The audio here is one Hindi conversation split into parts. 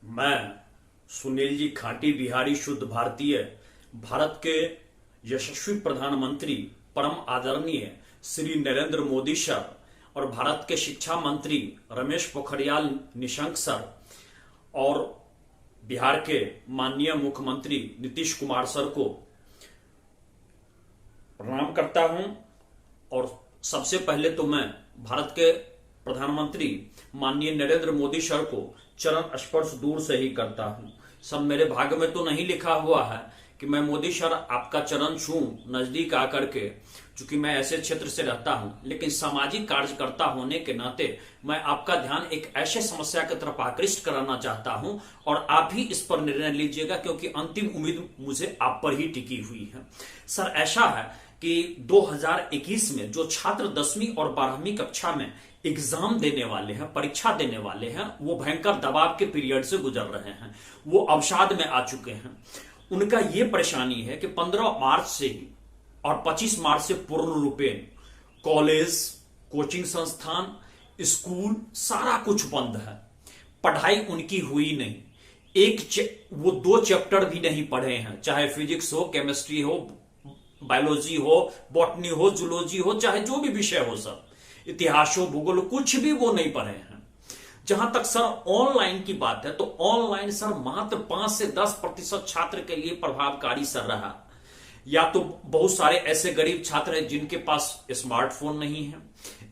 मैं सुनील जी खाटी बिहारी शुद्ध भारतीय भारत के यशस्वी प्रधानमंत्री परम आदरणीय श्री नरेंद्र मोदी सर और भारत के शिक्षा मंत्री रमेश पोखरियाल निशंक सर और बिहार के माननीय मुख्यमंत्री नीतीश कुमार सर को प्रणाम करता हूं। और सबसे पहले तो मैं भारत के प्रधानमंत्री माननीय नरेंद्र मोदी सर को चरण स्पर्श दूर से ही करता हूं। सब मेरे भाग्य में तो नहीं लिखा हुआ है कि मैं मोदी सर आपका चरण छूं नजदीक आकर के, चूंकि मैं ऐसे क्षेत्र से रहता हूं, लेकिन सामाजिक कार्यकर्ता होने के नाते मैं आपका ध्यान एक ऐसे समस्या की तरफ आकृष्ट कराना चाहता हूं और आप भी इस पर निर्णय लीजिएगा, क्योंकि अंतिम उम्मीद मुझे आप पर ही टिकी हुई है। सर, ऐसा है कि 2021 में जो छात्र 10वीं और 12वीं कक्षा में एग्जाम देने वाले हैं, परीक्षा देने वाले हैं, वो भयंकर दबाव के पीरियड से गुजर रहे हैं, वो अवसाद में आ चुके हैं। उनका ये परेशानी है कि 15 मार्च से ही और 25 मार्च से पूर्ण रूपेण कॉलेज, कोचिंग संस्थान, स्कूल सारा कुछ बंद है। पढ़ाई उनकी हुई नहीं। वो 2 चैप्टर भी नहीं पढ़े हैं, चाहे फिजिक्स हो, केमिस्ट्री हो, बायोलॉजी हो, बॉटनी हो, जूलॉजी हो, चाहे जो भी विषय हो, सर इतिहास हो, भूगोल, कुछ भी वो नहीं पढ़े हैं। जहां तक सर ऑनलाइन की बात है तो ऑनलाइन सर मात्र 5 से 10% छात्र के लिए प्रभावकारी सर रहा। या तो बहुत सारे ऐसे गरीब छात्र हैं जिनके पास स्मार्टफोन नहीं है,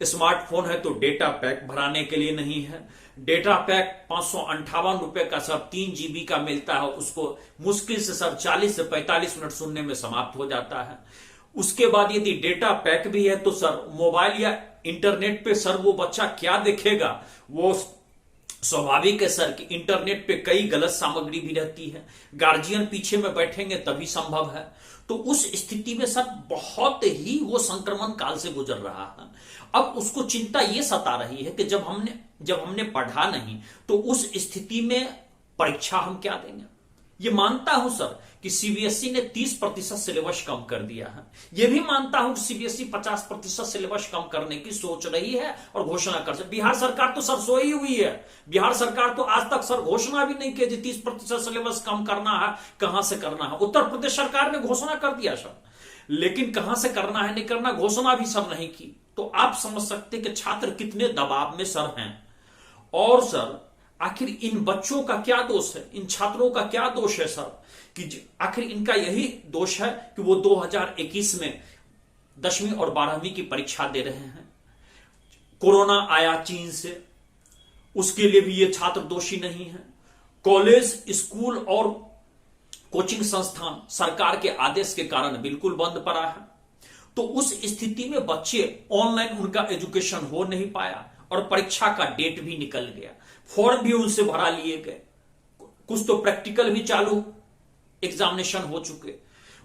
स्मार्टफोन है तो डेटा पैक भराने के लिए नहीं है। डेटा पैक 558 रुपए का सर 3 GB का मिलता है, उसको मुश्किल से सर 40 से 45 मिनट सुनने में समाप्त हो जाता है। उसके बाद यदि डेटा पैक भी है तो सर मोबाइल या इंटरनेट पे सर वो बच्चा क्या देखेगा। वो स्वाभाविक है सर कि इंटरनेट पे कई गलत सामग्री भी रहती है, गार्जियन पीछे में बैठेंगे तभी संभव है। तो उस स्थिति में सर बहुत ही वो संक्रमण काल से गुजर रहा है। अब उसको चिंता ये सता रही है कि जब हमने पढ़ा नहीं तो उस स्थिति में परीक्षा हम क्या देंगे। ये मानता हूं सर कि सीबीएसई ने 30% सिलेबस कम कर दिया है। यह भी मानता हूं कि सीबीएसई 50% सिलेबस कम करने की सोच रही है और घोषणा कर सकती। बिहार सरकार तो सर सोई हुई है। बिहार सरकार तो आज तक सर घोषणा भी नहीं की 30% सिलेबस कम करना है, कहां से करना है। उत्तर प्रदेश सरकार ने घोषणा कर दिया सर, लेकिन कहां से करना है नहीं करना घोषणा भी सब नहीं की। तो आप समझ सकते कि छात्र कितने दबाव में सर हैं। और सर आखिर इन बच्चों का क्या दोष है, इन छात्रों का क्या दोष है सर, कि आखिर इनका यही दोष है कि वो 2021 में 10वीं और 12वीं की परीक्षा दे रहे हैं। कोरोना आया चीन से, उसके लिए भी ये छात्र दोषी नहीं है। कॉलेज, स्कूल और कोचिंग संस्थान सरकार के आदेश के कारण बिल्कुल बंद पड़ा है। तो उस स्थिति में बच्चे ऑनलाइन उनका एजुकेशन हो नहीं पाया और परीक्षा का डेट भी निकल गया। फॉर्म भी उनसे भरा लिए गए, कुछ तो प्रैक्टिकल भी चालू एग्जामिनेशन हो चुके,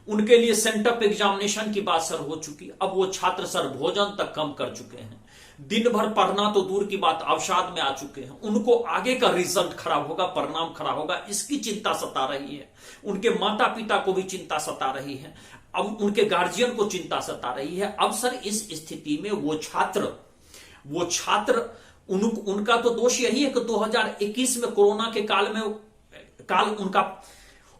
उनके लिए सेंटअप एग्जामिनेशन की बात सर हो चुकी। अब वो छात्र सर भोजन तक कम कर चुके हैं, दिन भर पढ़ना तो दूर की बात अवसाद में आ चुके हैं। उनको आगे का रिजल्ट खराब होगा, परिणाम खराब होगा, इसकी चिंता सता रही है। उनके माता पिता को भी चिंता सता रही है, अब उनके गार्जियन को चिंता सता रही है। अब सर इस स्थिति में वो छात्र उनका तो दोष यही है कि 2021 में कोरोना के काल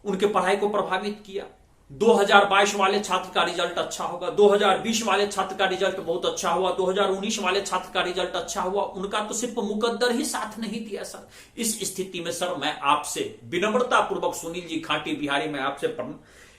उनके पढ़ाई को प्रभावित किया। 2022 वाले छात्र का रिजल्ट अच्छा होगा, 2020 वाले छात्र का रिजल्ट बहुत अच्छा हुआ, 2019 वाले छात्र का रिजल्ट अच्छा हुआ, उनका तो सिर्फ मुकद्दर ही साथ नहीं दिया सर। इस स्थिति में सर मैं आपसे विनम्रता पूर्वक, सुनील जी खाटी बिहारी, मैं आपसे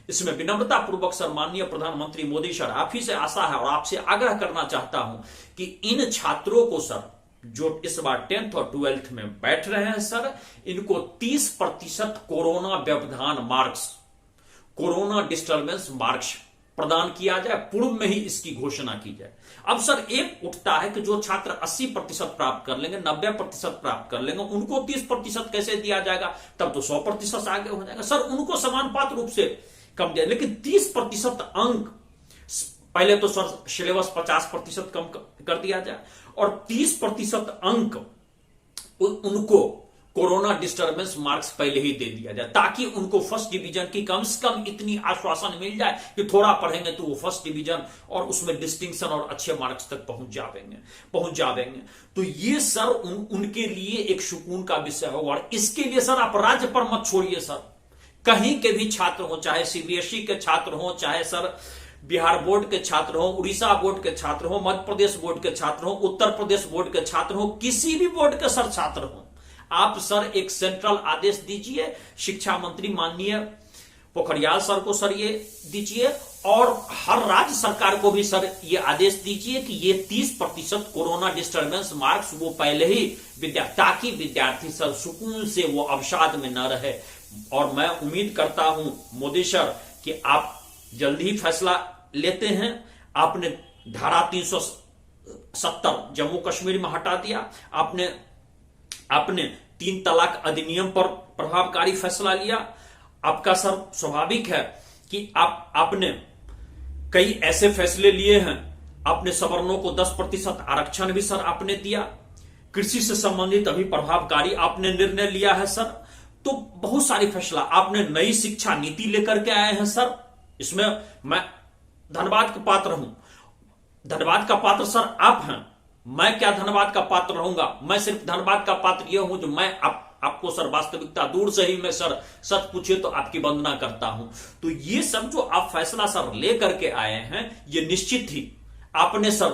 इसमें विनम्रता पूर्वक सर माननीय प्रधानमंत्री मोदी सर आप ही से आशा है और आपसे आग्रह करना चाहता हूं कि इन छात्रों को सर जो इस बार 10th और 12th में बैठ रहे हैं सर, इनको 30% कोरोना व्यवधान मार्क्स, कोरोना डिस्टर्बेंस मार्क्स प्रदान किया जाए, पूर्व में ही इसकी घोषणा की जाए। अब सर एक उठता है कि जो छात्र 80% प्राप्त कर लेंगे, 90% प्राप्त कर लेंगे, उनको 30% कैसे दिया जाएगा, तब तो 100% आगे हो जाएगा सर। उनको समानुपात रूप से कम दिया, लेकिन 30% अंक पहले तो सर सिलेबस 50% कम कर दिया जाए और 30% अंक उनको कोरोना डिस्टर्बेंस मार्क्स पहले ही दे दिया जाए, ताकि उनको फर्स्ट डिवीजन की कम से कम इतनी आश्वासन मिल जाए कि थोड़ा पढ़ेंगे तो वो फर्स्ट डिवीजन और उसमें डिस्टिंक्शन और अच्छे मार्क्स तक पहुंच जावेंगे। तो ये सर उनके लिए एक सुकून का विषय होगा। और इसके लिए सर आप राज्य पर मत छोड़िए सर, कहीं के भी छात्र हो, चाहे सीबीएसई के छात्र हो, चाहे सर बिहार बोर्ड के छात्र हो, उड़ीसा बोर्ड के छात्र हो, मध्य प्रदेश बोर्ड के छात्र हो, उत्तर प्रदेश बोर्ड के छात्र हो, किसी भी बोर्ड के सर छात्र हो, आप सर एक सेंट्रल आदेश दीजिए, शिक्षा मंत्री माननीय पोखरियाल सर को सर ये दीजिए, और हर राज्य सरकार को भी सर ये आदेश दीजिए कि ये 30% कोरोना डिस्टर्बेंस मार्क्स वो पहले ही ताकि विद्यार्थी सर सुकून से वो अवसाद में न रहे। और मैं उम्मीद करता हूं मोदी सर कि आप जल्दी ही फैसला लेते हैं। आपने धारा 370 जम्मू कश्मीर में हटा दिया, आपने 3 तलाक अधिनियम पर प्रभावकारी फैसला लिया। आपका सर स्वाभाविक है कि आपने कई ऐसे फैसले लिए हैं, आपने सवर्णों को 10% आरक्षण भी सर आपने दिया, कृषि से संबंधित अभी प्रभावकारी आपने निर्णय लिया है सर। तो बहुत सारी फैसला आपने, नई शिक्षा नीति लेकर के आए हैं सर, इसमें मैं धन्यवाद का पात्र हूं। धन्यवाद का पात्र सर आप हैं, मैं क्या धन्यवाद का पात्र रहूंगा। मैं सिर्फ धन्यवाद का पात्र यह हूं जो मैं आपको सर वास्तविकता दूर से ही मैं सर सच पूछे तो आपकी वंदना करता हूं। तो ये सब जो आप फैसला सर लेकर के आए हैं, ये निश्चित ही आपने सर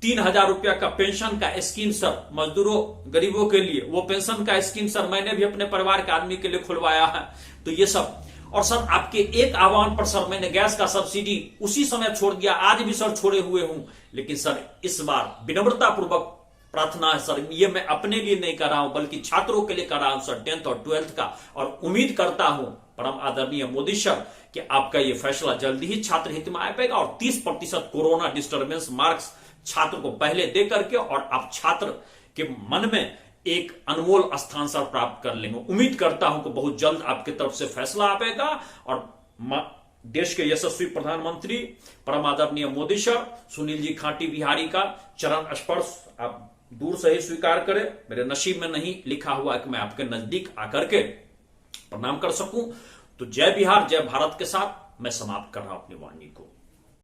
3,000 रुपया का पेंशन का स्कीम सर मजदूरों गरीबों के लिए, वो पेंशन का स्कीम सर मैंने भी अपने परिवार के आदमी के लिए खुलवाया है। तो ये सब, और सर आपके एक आह्वान पर सर मैंने गैस का सब्सिडी उसी समय छोड़ दिया, आज भी सर छोड़े हुए हूं। लेकिन सर इस बार विनम्रता पूर्वक प्रार्थना है सर, ये मैं अपने लिए नहीं कर रहा हूं बल्कि छात्रों के लिए कर रहा हूं सर, 10th और 12th का। और उम्मीद करता हूं परम आदरणीय मोदी सर कि आपका ये फैसला जल्दी ही छात्र हित में आ पाएगा और 30% कोरोना डिस्टर्बेंस मार्क्स छात्र को पहले दे करके और आप छात्र के मन में एक अनमोल स्थान सर प्राप्त कर लेंगे। उम्मीद करता हूं कि बहुत जल्द आपकी तरफ से फैसला आएगा और देश के यशस्वी प्रधानमंत्री परम आदरणीय मोदी सर सुनील जी खाटी बिहारी का चरण स्पर्श आप दूर से ही स्वीकार करें। मेरे नसीब में नहीं लिखा हुआ कि मैं आपके नजदीक आकर के प्रणाम कर सकूं। तो जय बिहार जय भारत के साथ मैं समाप्त कर रहा हूं अपनी वाणी को।